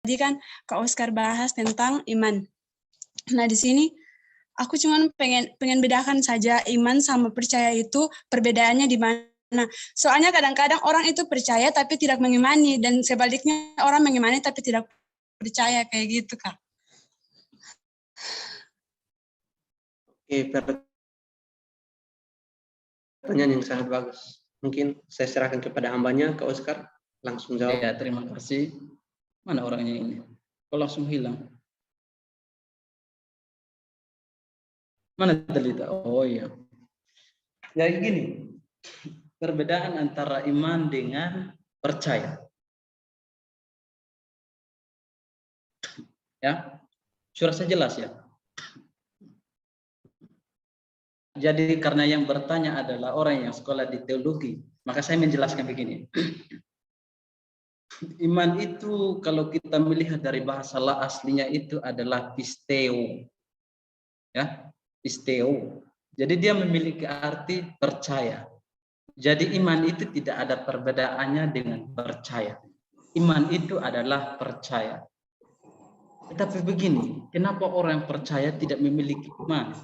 tadi kan Kak Oscar bahas tentang iman. Nah, di sini aku cuma pengen bedakan saja iman sama percaya itu perbedaannya di mana. Soalnya kadang-kadang orang itu percaya tapi tidak mengimani, dan sebaliknya orang mengimani tapi tidak percaya, kayak gitu, Kak. Oke, pertanyaan yang sangat bagus. Mungkin saya serahkan kepada hambanya, Kak Oscar, langsung jawab. Ya, terima kasih. Mana orangnya ini? Kok langsung hilang? Mana Delita? Oh iya. Jadi gini, perbedaan antara iman dengan percaya. Ya, suara saya jelas ya. Jadi karena yang bertanya adalah orang yang sekolah di teologi, maka saya menjelaskan begini. Iman itu kalau kita melihat dari bahasa aslinya itu adalah pisteo. Ya, pisteo. Jadi dia memiliki arti percaya. Jadi iman itu tidak ada perbedaannya dengan percaya. Iman itu adalah percaya. Tetapi begini, kenapa orang percaya tidak memiliki iman?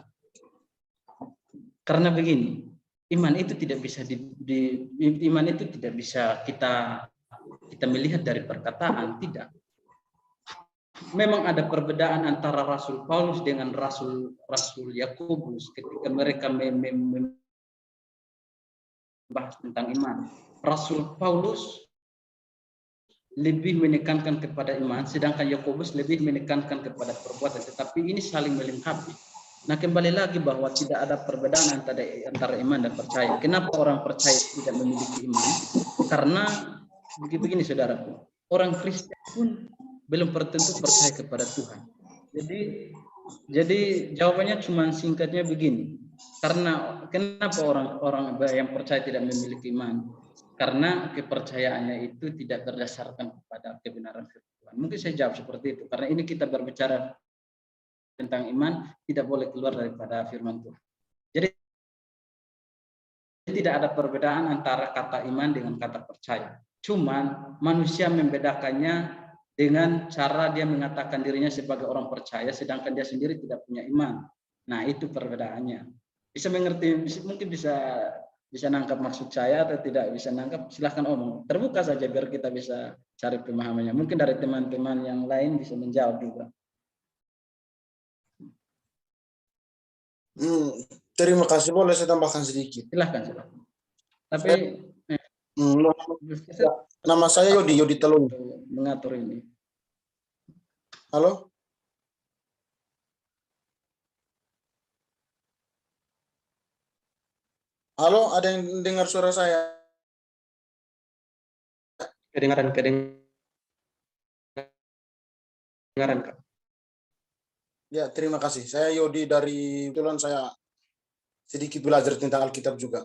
Karena begini, iman itu tidak bisa iman itu tidak bisa kita melihat dari perkataan, tidak. Memang ada perbedaan antara Rasul Paulus dengan Rasul Yakobus ketika mereka membahas tentang iman. Rasul Paulus lebih menekankan kepada iman, sedangkan Yakobus lebih menekankan kepada perbuatan. Tetapi ini saling melengkapi. Nah, kembali lagi bahwa tidak ada perbedaan antara iman dan percaya. Kenapa orang percaya tidak memiliki iman? Karena begini saudaraku, orang Kristen pun belum tentu percaya kepada Tuhan. Jadi jawabannya cuma singkatnya begini. Karena kenapa orang yang percaya tidak memiliki iman? Karena kepercayaannya itu tidak berdasarkan kepada kebenaran firman Tuhan. Mungkin saya jawab seperti itu. Karena ini kita berbicara tentang iman, tidak boleh keluar daripada firman Tuhan. Jadi tidak ada perbedaan antara kata iman dengan kata percaya. Cuman manusia membedakannya dengan cara dia mengatakan dirinya sebagai orang percaya, sedangkan dia sendiri tidak punya iman. Nah, itu perbedaannya. Bisa mengerti, mungkin bisa nangkap maksud saya atau tidak bisa nangkap, silahkan omong. Terbuka saja biar kita bisa cari pemahamannya. Mungkin dari teman-teman yang lain bisa menjawab juga. Terima kasih, boleh saya tambahkan sedikit? Silahkan. Tapi nama saya Yodi Telun. Mengatur ini. Halo? Halo, ada yang dengar suara saya? Kedengaran, Kak. Ya, terima kasih. Saya Yodi dari kebetulan saya sedikit belajar tentang Alkitab juga.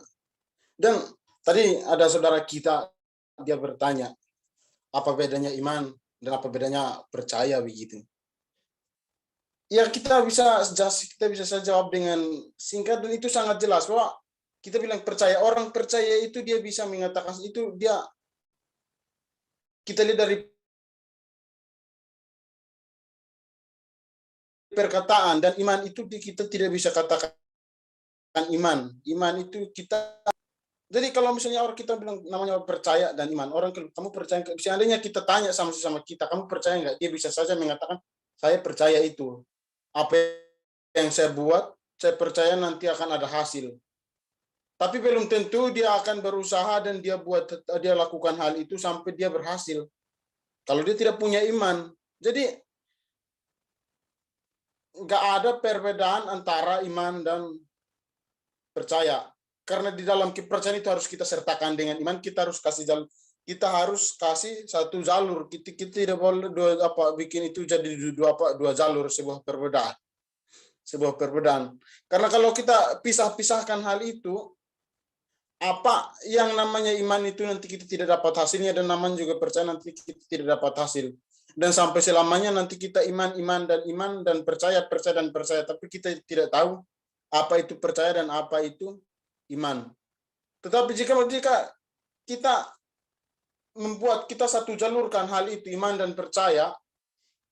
Dan tadi ada saudara kita, dia bertanya, apa bedanya iman dan apa bedanya percaya begitu. Ya, kita bisa saja jawab dengan singkat, dan itu sangat jelas bahwa kita bilang percaya. Orang percaya itu dia bisa mengatakan itu, dia kita lihat dari perkataan, dan iman itu kita tidak bisa katakan iman. Iman itu kita. Jadi kalau misalnya orang kita bilang namanya percaya dan iman, orang kamu percaya, seandainya kita tanya sama kita, kamu percaya nggak? Dia bisa saja mengatakan saya percaya itu. Apa yang saya buat, saya percaya nanti akan ada hasil. Tapi belum tentu dia akan berusaha dan dia lakukan hal itu sampai dia berhasil. Kalau dia tidak punya iman. Jadi nggak ada perbedaan antara iman dan percaya. Karena di dalam kepercayaan itu harus kita sertakan dengan iman. Kita harus kasih jalur. Kita harus kasih satu jalur. Kita tidak boleh bikin itu jadi dua jalur, sebuah perbedaan. Karena kalau kita pisahkan hal itu, apa yang namanya iman itu nanti kita tidak dapat hasilnya, dan namanya juga percaya nanti kita tidak dapat hasil. Dan sampai selamanya nanti kita iman dan percaya, tapi kita tidak tahu apa itu percaya dan apa itu iman. Tetapi jika kita membuat kita satu jalurkan hal itu, iman dan percaya,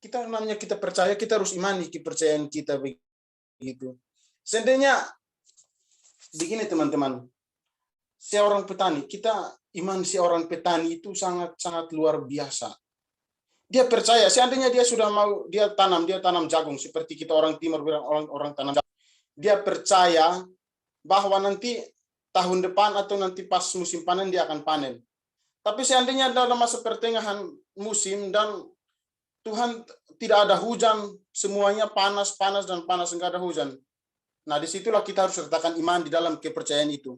Kita namanya kita percaya, kita harus imani kepercayaan kita begitu. Seandainya begini teman-teman, seorang petani, kita iman seorang petani itu sangat-sangat luar biasa. Dia percaya, seandainya dia sudah mau, dia tanam jagung, seperti kita orang timur bilang orang tanam jagung. Dia percaya bahwa nanti tahun depan atau nanti pas musim panen dia akan panen. Tapi seandainya dalam masa pertengahan musim dan Tuhan tidak ada hujan, semuanya panas, enggak ada hujan. Nah, disitulah kita harus sertakan iman di dalam kepercayaan itu.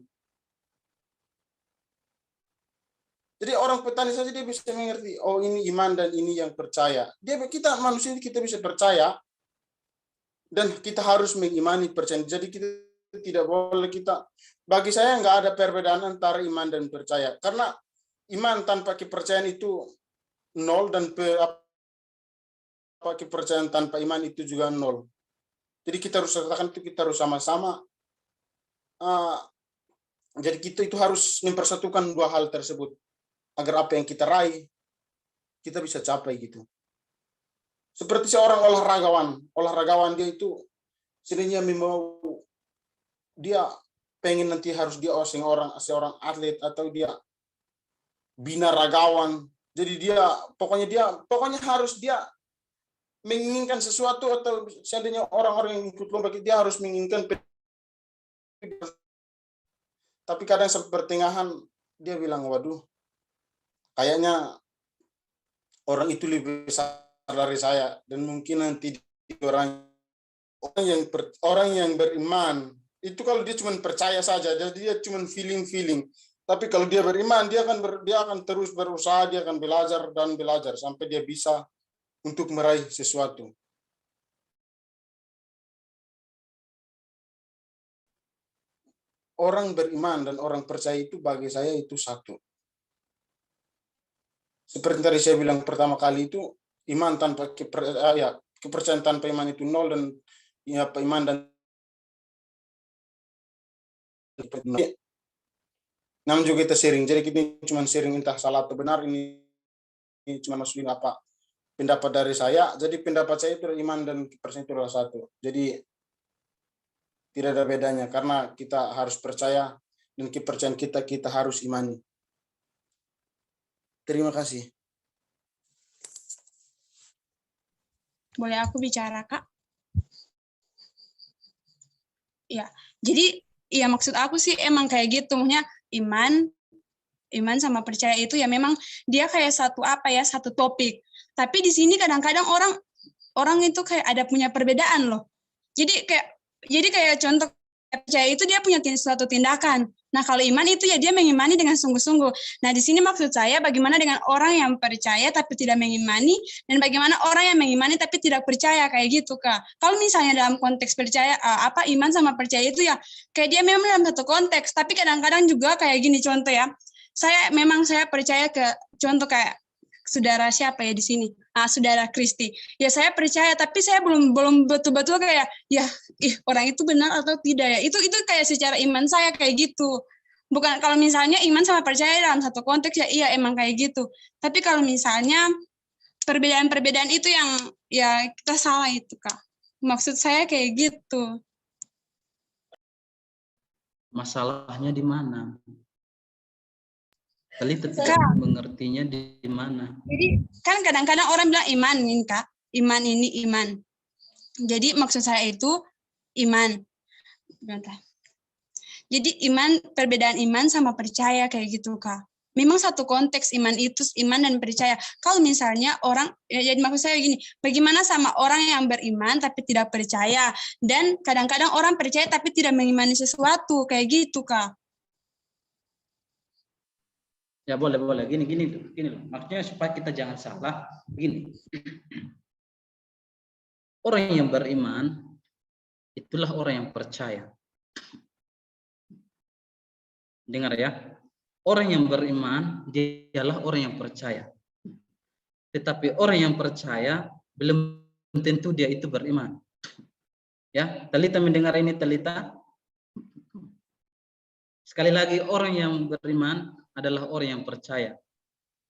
Jadi orang petani saja dia bisa mengerti, oh ini iman dan ini yang percaya. Kita manusia kita bisa percaya dan kita harus mengimani percaya. Jadi kita tidak boleh bagi saya nggak ada perbedaan antara iman dan percaya. Karena iman tanpa kepercayaan itu nol dan kepercayaan tanpa iman itu juga nol. Jadi kita harus katakan itu kita harus sama-sama. Jadi kita itu harus mempersatukan dua hal tersebut agar apa yang kita raih kita bisa capai gitu. Seperti seorang olahragawan dia itu sebenarnya dia pengen nanti harus dia seorang atlet atau dia binaragawan. Jadi pokoknya harus dia menginginkan sesuatu atau seandainya orang-orang yang ikut lomba dia harus menginginkan. Tapi kadang sampai pertengahan dia bilang, waduh, kayaknya orang itu lebih besar dari saya dan mungkin nanti orang yang beriman itu kalau dia cuma percaya saja, jadi dia cuma feeling. Tapi kalau dia beriman, dia akan terus berusaha, dia akan belajar sampai dia bisa untuk meraih sesuatu. Orang beriman dan orang percaya itu bagi saya itu satu. Seperti tadi saya bilang pertama kali itu, iman tanpa kepercayaan tanpa iman itu nol dan iman dan namun juga kita sharing. Jadi kita cuma sharing entah salah atau benar, ini cuma masukin apa pendapat dari saya. Jadi pendapat saya itu iman dan kepercayaan itu adalah satu. Jadi tidak ada bedanya karena kita harus percaya dan kepercayaan kita harus imani. Terima kasih. Boleh aku bicara, Kak? Ya, jadi ya maksud aku sih emang kayak gitu, maksudnya iman sama percaya itu ya memang dia kayak satu topik. Tapi di sini kadang-kadang orang itu kayak ada punya perbedaan loh. Jadi kayak contoh percaya itu dia punya suatu tindakan. Nah, kalau iman itu ya dia mengimani dengan sungguh-sungguh. Nah, di sini maksud saya bagaimana dengan orang yang percaya tapi tidak mengimani dan bagaimana orang yang mengimani tapi tidak percaya kayak gitu, Kak. Kalau misalnya dalam konteks percaya iman sama percaya itu ya kayak dia memang dalam satu konteks, tapi kadang-kadang juga kayak gini contoh ya. Saya percaya ke contoh kayak saudara siapa ya di sini? Saudara Kristi. Ya saya percaya, tapi saya belum betul-betul kayak orang itu benar atau tidak ya. Itu kayak secara iman saya kayak gitu. Bukan kalau misalnya iman sama percaya dalam satu konteks ya iya emang kayak gitu. Tapi kalau misalnya perbedaan-perbedaan itu yang ya kita salah itu, Kak. Maksud saya kayak gitu. Masalahnya di mana? Talita tidak mengertinya di mana. Jadi kan kadang-kadang orang bilang iman ini, Kak. Iman ini iman. Jadi maksud saya itu iman. Bentar. Jadi perbedaan iman sama percaya kayak gitu, Kak. Memang satu konteks iman dan percaya. Kalau misalnya orang, jadi maksud saya gini, bagaimana sama orang yang beriman tapi tidak percaya, dan kadang-kadang orang percaya tapi tidak mengimani sesuatu, kayak gitu, Kak. Ya boleh. Gini loh. Maksudnya supaya kita jangan salah, begini. Orang yang beriman, itulah orang yang percaya. Dengar ya. Orang yang beriman, dialah orang yang percaya. Tetapi orang yang percaya, belum tentu dia itu beriman. Ya, Talita mendengar ini, Talita? Sekali lagi, orang yang beriman adalah orang yang percaya.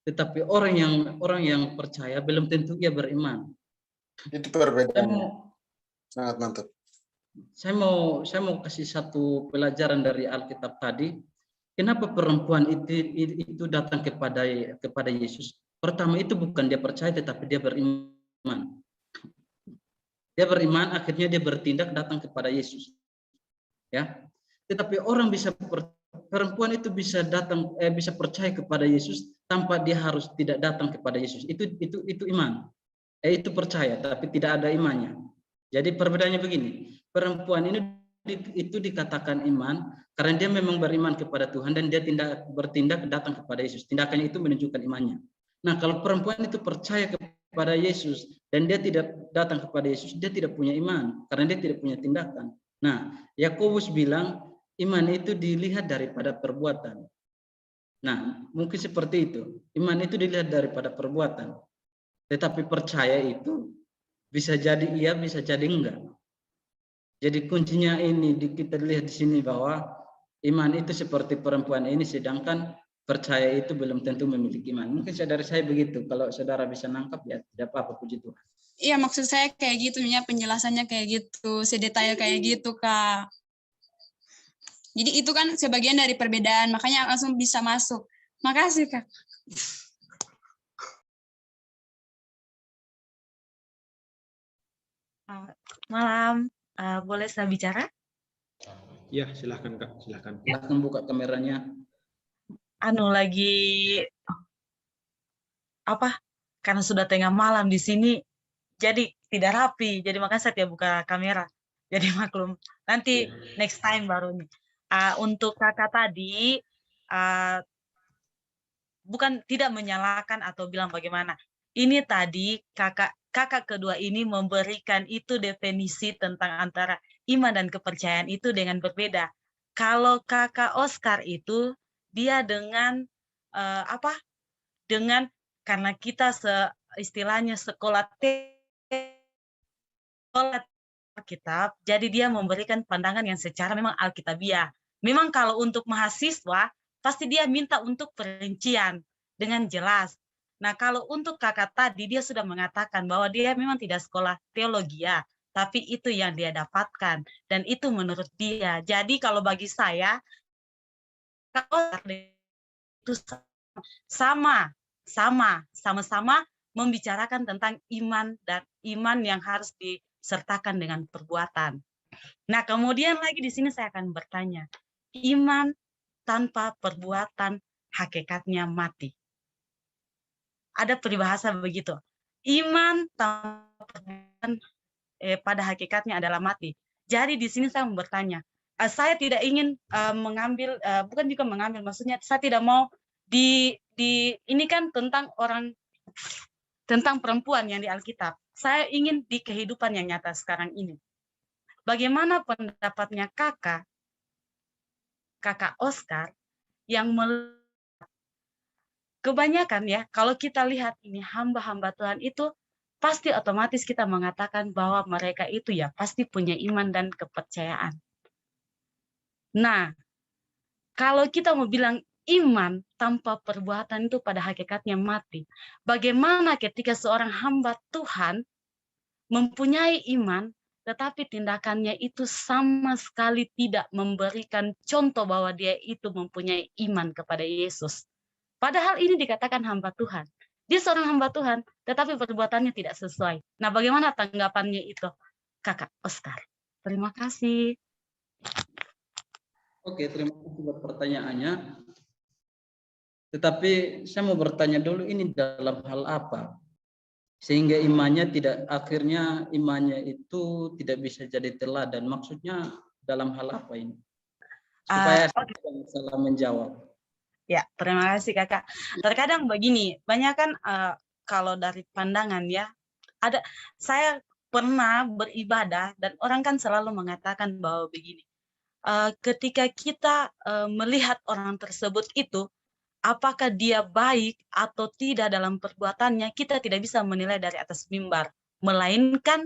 Tetapi orang yang percaya belum tentu dia beriman. Itu Saya perbedaan. mau Sangat mantap. saya mau kasih satu pelajaran dari Alkitab tadi. Kenapa perempuan itu datang kepada Yesus? Pertama itu bukan dia percaya, tetapi dia beriman. Dia beriman, akhirnya dia bertindak datang kepada Yesus. Ya, tetapi perempuan itu bisa bisa percaya kepada Yesus tanpa dia harus tidak datang kepada Yesus. Itu iman. Itu percaya, tapi tidak ada imannya. Jadi perbedaannya begini, perempuan ini itu dikatakan iman karena dia memang beriman kepada Tuhan dan dia bertindak datang kepada Yesus. Tindakannya itu menunjukkan imannya. Nah, kalau perempuan itu percaya kepada Yesus dan dia tidak datang kepada Yesus, dia tidak punya iman karena dia tidak punya tindakan. Nah, Yakobus bilang iman itu dilihat daripada perbuatan. Nah, mungkin seperti itu. Iman itu dilihat daripada perbuatan. Tetapi percaya itu bisa jadi iya, bisa jadi enggak. Jadi kuncinya ini kita lihat di sini bahwa iman itu seperti perempuan ini, sedangkan percaya itu belum tentu memiliki iman. Mungkin dari saya begitu. Kalau saudara bisa nangkap ya tidak apa-apa, puji Tuhan. Iya, maksud saya kayak gitu, ya, penjelasannya kayak gitu, sedetail kayak gitu, Kak. Jadi itu kan sebagian dari perbedaan, makanya langsung bisa masuk. Makasih, Kak. Malam, boleh saya bicara? Ya, silahkan Kak, silahkan. Silahkan buka kameranya. Lagi apa? Karena sudah tengah malam di sini, jadi tidak rapi. Jadi makanya saya tidak buka kamera. Jadi maklum. Nanti next time baru nih. Untuk kakak tadi, bukan tidak menyalahkan atau bilang bagaimana. Ini tadi kakak kedua ini memberikan itu definisi tentang antara iman dan kepercayaan itu dengan berbeda. Kalau kakak Oscar itu dia dengan dengan karena kita istilahnya sekolah Alkitab, jadi dia memberikan pandangan yang secara memang alkitabiah. Memang kalau untuk mahasiswa pasti dia minta untuk perincian dengan jelas. Nah, kalau untuk kakak tadi, dia sudah mengatakan bahwa dia memang tidak sekolah teologi, tapi itu yang dia dapatkan. Dan itu menurut dia. Jadi kalau bagi saya, kalau itu sama-sama membicarakan tentang iman dan iman yang harus disertakan dengan perbuatan. Nah, kemudian lagi di sini saya akan bertanya, iman tanpa perbuatan hakikatnya mati. Ada peribahasa begitu. Iman tanpa perbuatan pada hakikatnya adalah mati. Jadi di sini saya mau bertanya, saya tidak ingin mengambil, bukan juga mengambil, maksudnya saya tidak mau ini kan tentang perempuan yang di Alkitab. Saya ingin di kehidupan yang nyata sekarang ini. Bagaimana pendapatnya kakak Oscar yang kebanyakan ya, kalau kita lihat ini hamba-hamba Tuhan itu pasti otomatis kita mengatakan bahwa mereka itu ya pasti punya iman dan kepercayaan. Nah, kalau kita mau bilang iman tanpa perbuatan itu pada hakikatnya mati. Bagaimana ketika seorang hamba Tuhan mempunyai iman, tetapi tindakannya itu sama sekali tidak memberikan contoh bahwa dia itu mempunyai iman kepada Yesus. Padahal ini dikatakan hamba Tuhan. Dia seorang hamba Tuhan, tetapi perbuatannya tidak sesuai. Nah, bagaimana tanggapannya itu, kakak Oscar? Terima kasih. Oke, terima kasih buat pertanyaannya. Tetapi saya mau bertanya dulu, ini dalam hal apa? Sehingga akhirnya imannya itu tidak bisa jadi teladan. Maksudnya dalam hal apa ini? Supaya saya salah menjawab. Ya, terima kasih kakak. Terkadang begini, banyak kan kalau dari pandangan ya, saya pernah beribadah dan orang kan selalu mengatakan bahwa begini, ketika kita melihat orang tersebut itu, apakah dia baik atau tidak dalam perbuatannya, kita tidak bisa menilai dari atas mimbar, melainkan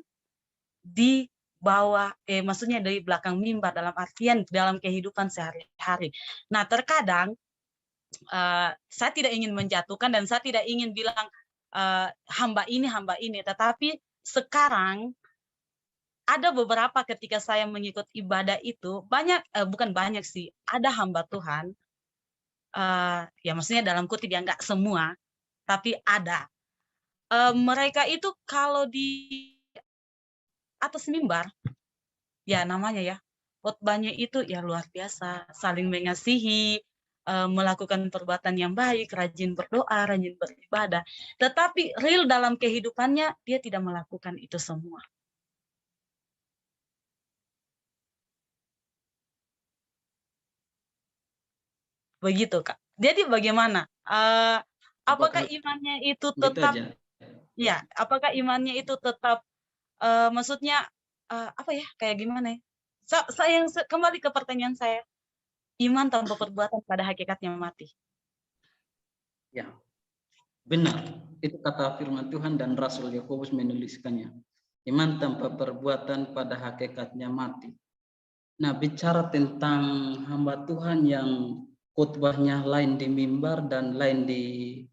di bawah, maksudnya dari belakang mimbar, dalam artian dalam kehidupan sehari-hari. Nah, terkadang saya tidak ingin menjatuhkan dan saya tidak ingin bilang hamba ini, tetapi sekarang ada beberapa ketika saya mengikut ibadah itu, bukan banyak sih, ada hamba Tuhan, ya maksudnya dalam kutip ya nggak semua, tapi ada. Mereka itu kalau di atas mimbar, ya namanya ya, khotbahnya itu ya luar biasa, saling mengasihi, melakukan perbuatan yang baik, rajin berdoa, rajin beribadah. Tetapi real dalam kehidupannya, dia tidak melakukan itu semua. Begitu, Kak. Jadi bagaimana? Apakah imannya itu Gitu tetap, aja. ya, apakah imannya itu tetap, maksudnya, apa ya, kayak gimana ya? Kembali ke pertanyaan saya, iman tanpa perbuatan pada hakikatnya mati. Ya, benar. Itu kata firman Tuhan dan Rasul Yakobus menuliskannya. Iman tanpa perbuatan pada hakikatnya mati. Nah, bicara tentang hamba Tuhan yang khotbahnya lain di mimbar dan lain di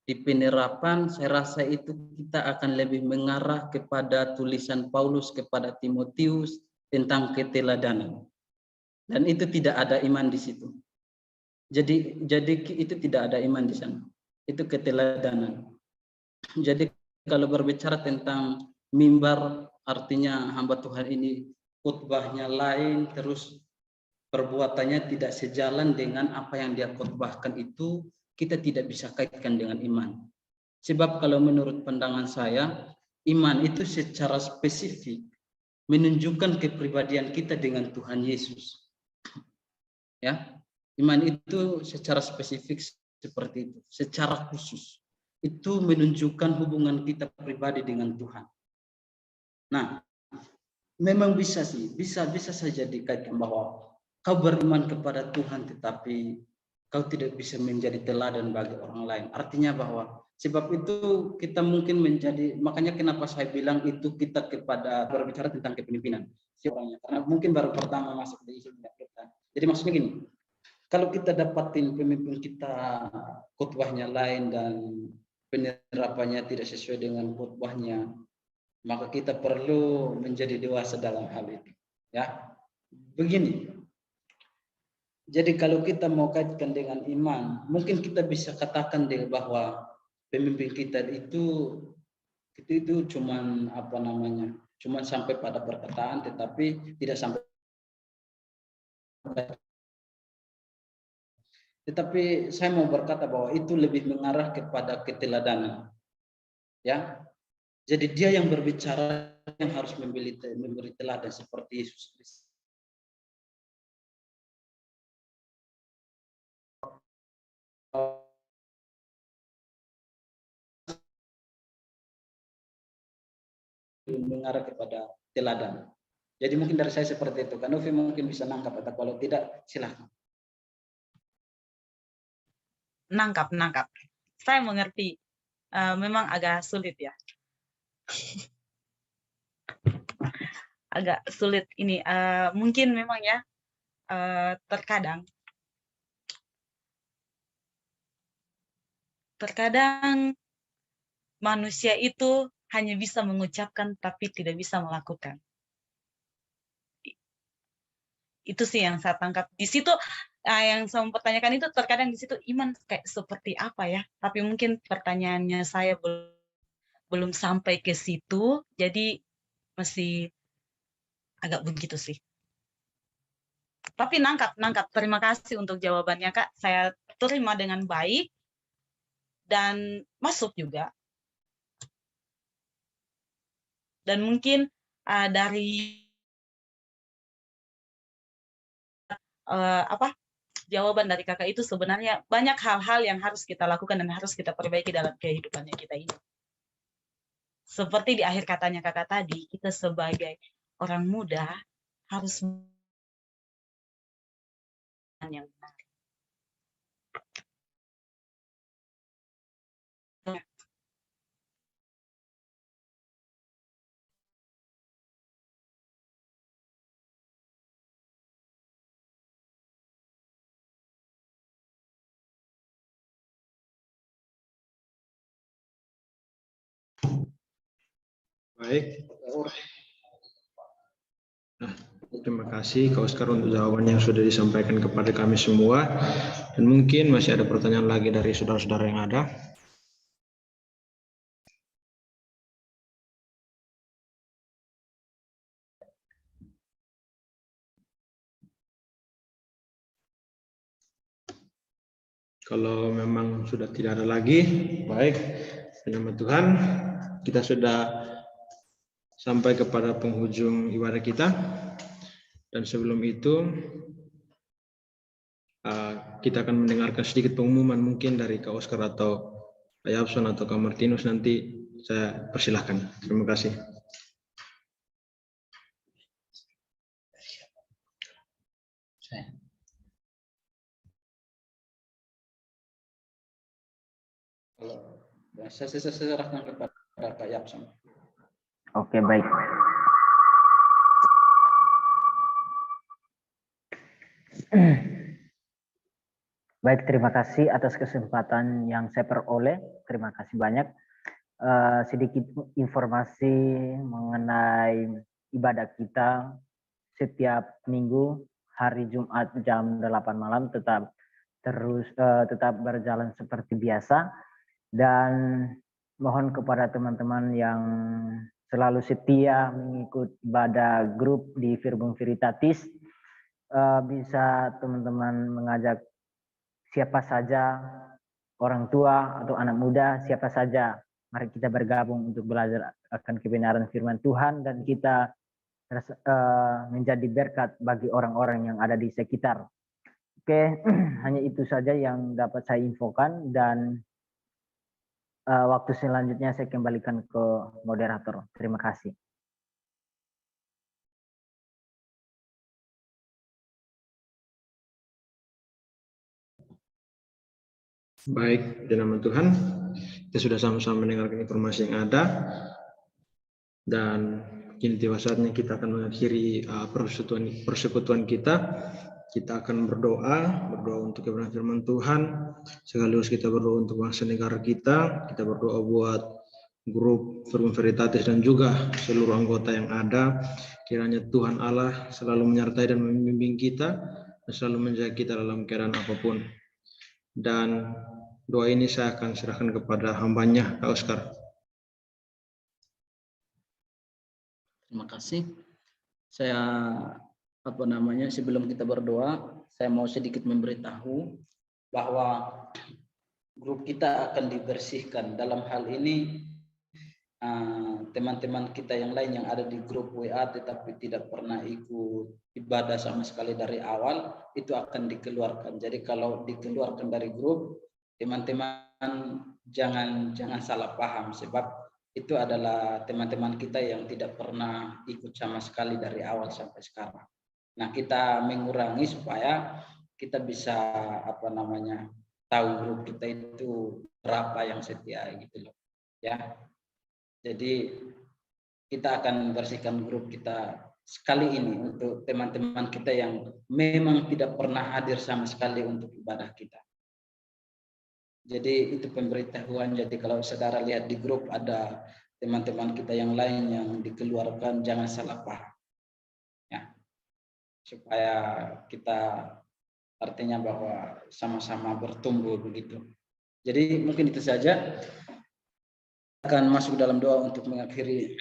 penerapan, saya rasa itu kita akan lebih mengarah kepada tulisan Paulus kepada Timotius tentang keteladanan. Dan itu tidak ada iman di situ. Jadi itu tidak ada iman di sana. Itu keteladanan. Jadi kalau berbicara tentang mimbar, artinya hamba Tuhan ini khotbahnya lain, terus perbuatannya tidak sejalan dengan apa yang dia khotbahkan, itu kita tidak bisa kaitkan dengan iman. Sebab kalau menurut pandangan saya, iman itu secara spesifik menunjukkan kepribadian kita dengan Tuhan Yesus. Ya, iman itu secara spesifik seperti itu, secara khusus itu menunjukkan hubungan kita pribadi dengan Tuhan. Nah, memang bisa sih, bisa saja dikaitkan bahwa kau beriman kepada Tuhan tetapi kau tidak bisa menjadi teladan bagi orang lain. Artinya bahwa sebab itu kita mungkin menjadi, makanya kenapa saya bilang itu kita kepada berbicara tentang kepemimpinan orangnya, karena mungkin baru pertama masuk di isu kita. Jadi maksudnya gini, kalau kita dapatin pemimpin kita khotbahnya lain dan penerapannya tidak sesuai dengan khotbahnya, maka kita perlu menjadi dewasa dalam hal itu. Ya, begini. Jadi kalau kita mau kaitkan dengan iman, mungkin kita bisa katakan bahwa pemimpin kita itu cuman apa namanya, cuman sampai pada perkataan, tetapi tidak sampai. Tetapi saya mau berkata bahwa itu lebih mengarah kepada keteladanan. Ya, jadi dia yang berbicara yang harus memberi teladan seperti Yesus Kristus. Mengarah kepada teladan. Jadi mungkin dari saya seperti itu. Kan Novi mungkin bisa nangkap, atau kalau tidak silahkan. Nangkap. Saya mengerti. Memang agak sulit ya. Agak sulit ini. Mungkin memang ya, terkadang manusia itu hanya bisa mengucapkan tapi tidak bisa melakukan. Itu sih yang saya tangkap. Di situ yang saya mempertanyakan itu terkadang di situ iman kayak seperti apa ya? Tapi mungkin pertanyaannya saya belum sampai ke situ, jadi masih agak begitu sih. Tapi nangkap. Terima kasih untuk jawabannya, Kak. Saya terima dengan baik dan masuk juga. Dan mungkin dari jawaban dari Kakak itu sebenarnya banyak hal-hal yang harus kita lakukan dan harus kita perbaiki dalam kehidupannya kita ini. Seperti di akhir katanya Kakak tadi, kita sebagai orang muda harus yang benar. Baik. Nah, terima kasih Kak Oskar untuk jawaban yang sudah disampaikan kepada kami semua. Dan mungkin masih ada pertanyaan lagi dari saudara-saudara yang ada. Kalau memang sudah tidak ada lagi, baik. Dengan nama Tuhan, kita sudah sampai kepada penghujung ibadah kita. Dan sebelum itu, kita akan mendengarkan sedikit pengumuman mungkin dari Kak Oskar atau Kak Yapson atau Kak Martinus. Nanti saya persilahkan. Terima kasih. Saya serahkan kepada Kak Yapson. Oke, baik. Baik, terima kasih atas kesempatan yang saya peroleh. Terima kasih banyak. Sedikit informasi mengenai ibadah kita setiap minggu hari Jumat jam 8 malam tetap berjalan seperti biasa, dan mohon kepada teman-teman yang selalu setia mengikuti ibadah grup di Verbum Veritatis, bisa teman-teman mengajak siapa saja, orang tua atau anak muda, siapa saja. Mari kita bergabung untuk belajar akan kebenaran firman Tuhan, dan kita menjadi berkat bagi orang-orang yang ada di sekitar. Oke, hanya itu saja yang dapat saya infokan, dan waktu selanjutnya saya kembalikan ke moderator. Terima kasih. Baik, di nama Tuhan, kita sudah sama-sama mendengarkan informasi yang ada, dan kini tiba saatnya kita akan mengakhiri persekutuan kita. Kita akan berdoa untuk kebenaran firman Tuhan, sekaligus kita berdoa untuk bangsa negara kita berdoa buat grup Verbum Veritatis dan juga seluruh anggota yang ada. Kiranya Tuhan Allah selalu menyertai dan membimbing kita, dan selalu menjaga kita dalam keadaan apapun. Dan doa ini saya akan serahkan kepada hambanya, Kak Oskar. Terima kasih. Saya sebelum kita berdoa, saya mau sedikit memberitahu bahwa grup kita akan dibersihkan. Dalam hal ini teman-teman kita yang lain yang ada di grup WA tetapi tidak pernah ikut ibadah sama sekali dari awal, itu akan dikeluarkan. Jadi kalau dikeluarkan dari grup, teman-teman jangan salah paham, sebab itu adalah teman-teman kita yang tidak pernah ikut sama sekali dari awal sampai sekarang. Nah, kita mengurangi supaya kita bisa tahu grup kita itu berapa yang setia gitu loh. Ya. Jadi kita akan bersihkan grup kita sekali ini untuk teman-teman kita yang memang tidak pernah hadir sama sekali untuk ibadah kita. Jadi itu pemberitahuan. Jadi kalau saudara lihat di grup ada teman-teman kita yang lain yang dikeluarkan, jangan salah paham. Ya. Supaya kita artinya bahwa sama-sama bertumbuh begitu. Jadi mungkin itu saja. Akan masuk dalam doa untuk mengakhiri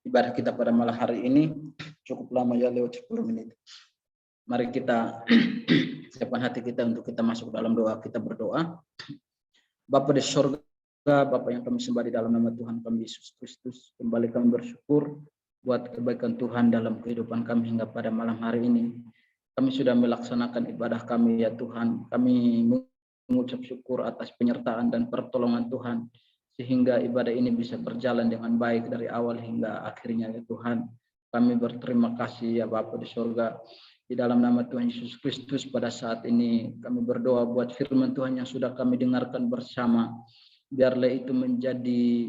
ibadah kita pada malam hari ini. Cukup lama ya, lewat 10 menit. Mari kita siapkan hati kita untuk kita masuk dalam doa. Kita berdoa. Bapa di surga, Bapa yang kami sembah di dalam nama Tuhan kami Yesus Kristus, kembali kami bersyukur buat kebaikan Tuhan dalam kehidupan kami hingga pada malam hari ini. Kami sudah melaksanakan ibadah kami ya Tuhan. Kami mengucap syukur atas penyertaan dan pertolongan Tuhan, sehingga ibadah ini bisa berjalan dengan baik dari awal hingga akhirnya ya Tuhan. Kami berterima kasih ya Bapa di surga. Di dalam nama Tuhan Yesus Kristus pada saat ini kami berdoa buat firman Tuhan yang sudah kami dengarkan bersama. Biarlah itu menjadi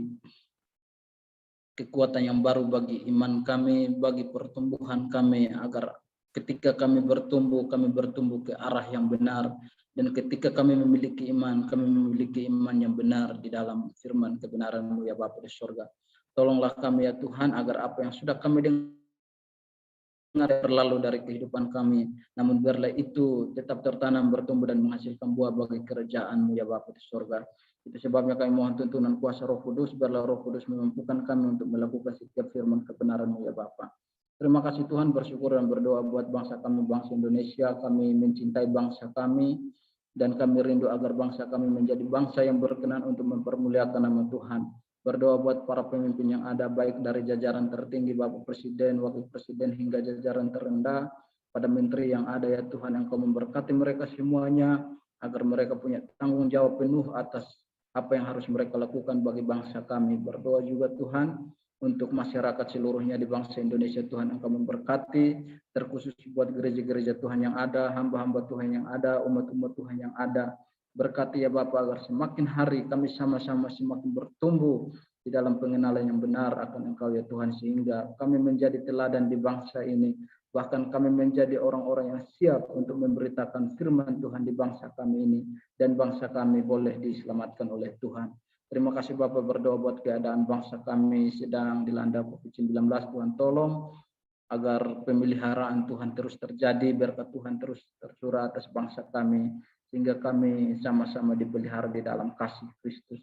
kekuatan yang baru bagi iman kami, bagi pertumbuhan kami, agar ketika kami bertumbuh ke arah yang benar. Dan ketika kami memiliki iman yang benar di dalam firman kebenaran-Mu ya Bapa di surga. Tolonglah kami ya Tuhan, agar apa yang sudah kami dengar berlalu dari kehidupan kami, namun biarlah itu tetap tertanam, bertumbuh dan menghasilkan buah bagi kerajaan-Mu ya Bapa di surga. Itu sebabnya kami mohon tuntunan kuasa Roh Kudus, biarlah Roh Kudus memampukan kami untuk melakukan setiap firman kebenaran-Mu ya Bapa. Terima kasih Tuhan, bersyukur dan berdoa buat bangsa kami, bangsa Indonesia. Kami mencintai bangsa kami dan kami rindu agar bangsa kami menjadi bangsa yang berkenan untuk mempermuliakan nama Tuhan. Berdoa buat para pemimpin yang ada, baik dari jajaran tertinggi Bapak Presiden, Wakil Presiden, hingga jajaran terendah, pada menteri yang ada ya Tuhan, Engkau memberkati mereka semuanya, agar mereka punya tanggung jawab penuh atas apa yang harus mereka lakukan bagi bangsa kami. Berdoa juga Tuhan untuk masyarakat seluruhnya di bangsa Indonesia, Tuhan Engkau memberkati, terkhusus buat gereja-gereja Tuhan yang ada, hamba-hamba Tuhan yang ada, umat-umat Tuhan yang ada. Berkati ya Bapa, agar semakin hari kami sama-sama semakin bertumbuh di dalam pengenalan yang benar akan Engkau ya Tuhan, sehingga kami menjadi teladan di bangsa ini. Bahkan kami menjadi orang-orang yang siap untuk memberitakan firman Tuhan di bangsa kami ini, dan bangsa kami boleh diselamatkan oleh Tuhan. Terima kasih Bapak, berdoa buat keadaan bangsa kami sedang dilanda COVID-19. Tuhan tolong agar pemeliharaan Tuhan terus terjadi, berkat Tuhan terus tercurah atas bangsa kami, sehingga kami sama-sama dipelihara di dalam kasih Kristus.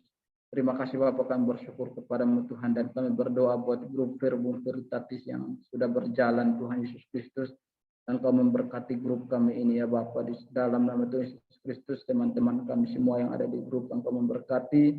Terima kasih Bapak, kami bersyukur kepada-Mu Tuhan, dan kami berdoa buat grup Verbum Veritatis yang sudah berjalan Tuhan Yesus Kristus, dan Kau memberkati grup kami ini ya Bapak, di dalam nama Tuhan Yesus Kristus. Teman-teman kami semua yang ada di grup, Engkau memberkati,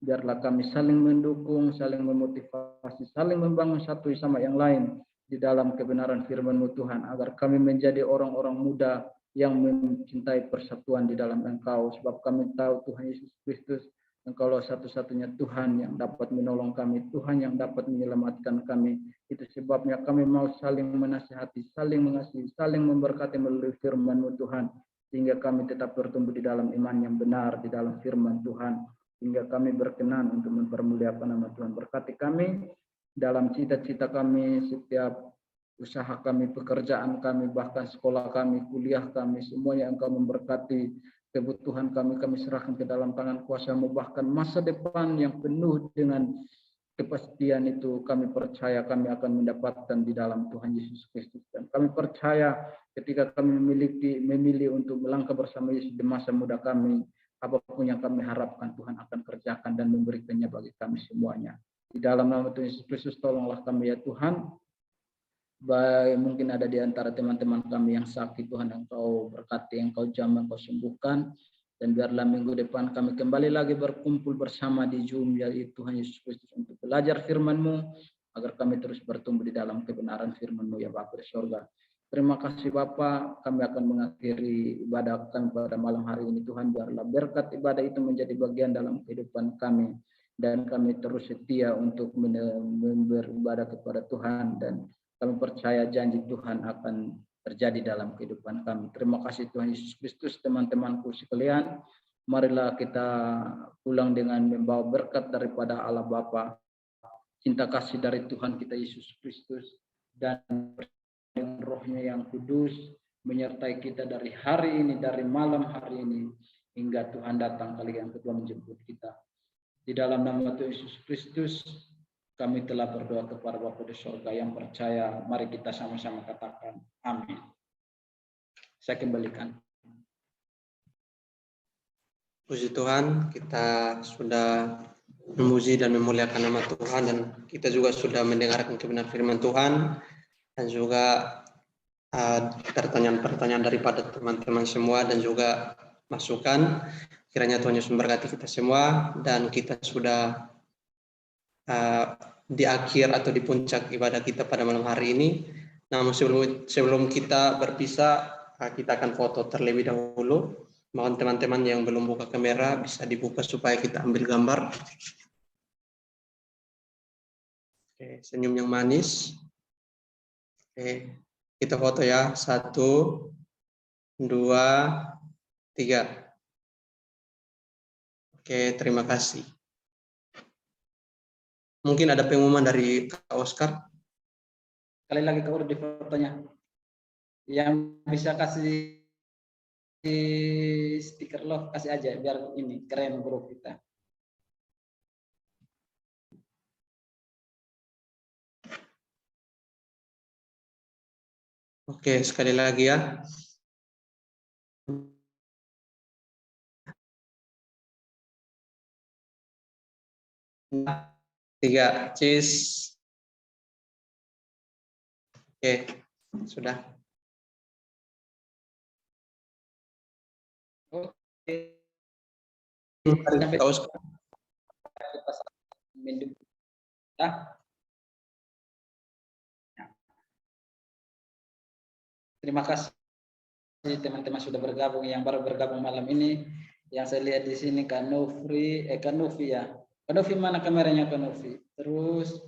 biarlah kami saling mendukung, saling memotivasi, saling membangun satu sama yang lain di dalam kebenaran firman-Mu Tuhan, agar kami menjadi orang-orang muda yang mencintai persatuan di dalam Engkau, sebab kami tahu Tuhan Yesus Kristus, Engkaulah satu-satunya Tuhan yang dapat menolong kami, Tuhan yang dapat menyelamatkan kami. Itu sebabnya kami mau saling menasihati, saling mengasihi, saling memberkati melalui firman-Mu Tuhan, sehingga kami tetap bertumbuh di dalam iman yang benar, di dalam firman Tuhan, sehingga kami berkenan untuk mempermuliakan nama Tuhan. Berkati kami dalam cita-cita kami, setiap usaha kami, pekerjaan kami, bahkan sekolah kami, kuliah kami, semuanya Engkau memberkati. Kebutuhan kami serahkan ke dalam tangan kuasa-Mu, bahkan masa depan yang penuh dengan kepastian itu kami percaya kami akan mendapatkan di dalam Tuhan Yesus Kristus. Dan kami percaya ketika kami memilih untuk melangkah bersama Yesus di masa muda kami, apapun yang kami harapkan Tuhan akan kerjakan dan memberikannya bagi kami semuanya. Di dalam nama Tuhan Yesus Kristus, tolonglah kami ya Tuhan. Baik, mungkin ada di antara teman-teman kami yang sakit, Tuhan Engkau berkati, Engkau jamah, Engkau sembuhkan. Dan biarlah minggu depan kami kembali lagi berkumpul bersama di Zoom, yaitu Tuhan Yesus Kristus, untuk belajar firman-Mu, agar kami terus bertumbuh di dalam kebenaran firman-Mu ya Bapa di surga. Terima kasih Bapa, kami akan mengakhiri ibadah kami pada malam hari ini. Tuhan, biarlah berkat ibadah itu menjadi bagian dalam kehidupan kami, dan kami terus setia untuk beribadah kepada Tuhan, dan kami percaya janji Tuhan akan terjadi dalam kehidupan kami. Terima kasih Tuhan Yesus Kristus. Teman-temanku sekalian, marilah kita pulang dengan membawa berkat daripada Allah Bapa, cinta kasih dari Tuhan kita Yesus Kristus, dan Roh-Nya yang kudus menyertai kita dari hari ini, dari malam hari ini, hingga Tuhan datang kali yang kedua menjemput kita. Di dalam nama Tuhan Yesus Kristus, kami telah berdoa kepada Bapa di surga yang percaya. Mari kita sama-sama katakan amin. Saya kembalikan. Puji Tuhan, kita sudah memuji dan memuliakan nama Tuhan, dan kita juga sudah mendengarkan kebenaran firman Tuhan, dan juga pertanyaan-pertanyaan daripada teman-teman semua, dan juga masukan. Kiranya Tuhan Yesus memberkati kita semua, dan kita sudah di akhir atau di puncak ibadah kita pada malam hari ini. Namun sebelum kita berpisah, kita akan foto terlebih dahulu. Mohon teman-teman yang belum buka kamera bisa dibuka supaya kita ambil gambar. Oke, senyum yang manis. Oke, kita foto ya. 1, 2, 3. Oke, terima kasih. Mungkin ada pengumuman dari Kak Oscar. Kali lagi Kak Ur di fotonya. Yang bisa kasih stiker love, kasih aja biar ini keren grup kita. Oke, sekali lagi ya. Tiga, cheese. Oke, sudah. Oke. Sampai tahu Terima kasih teman-teman sudah bergabung, yang baru bergabung malam ini. Yang saya lihat di sini Kak Novi ya. Kak Novi mana kameranya Kak Novi? Terus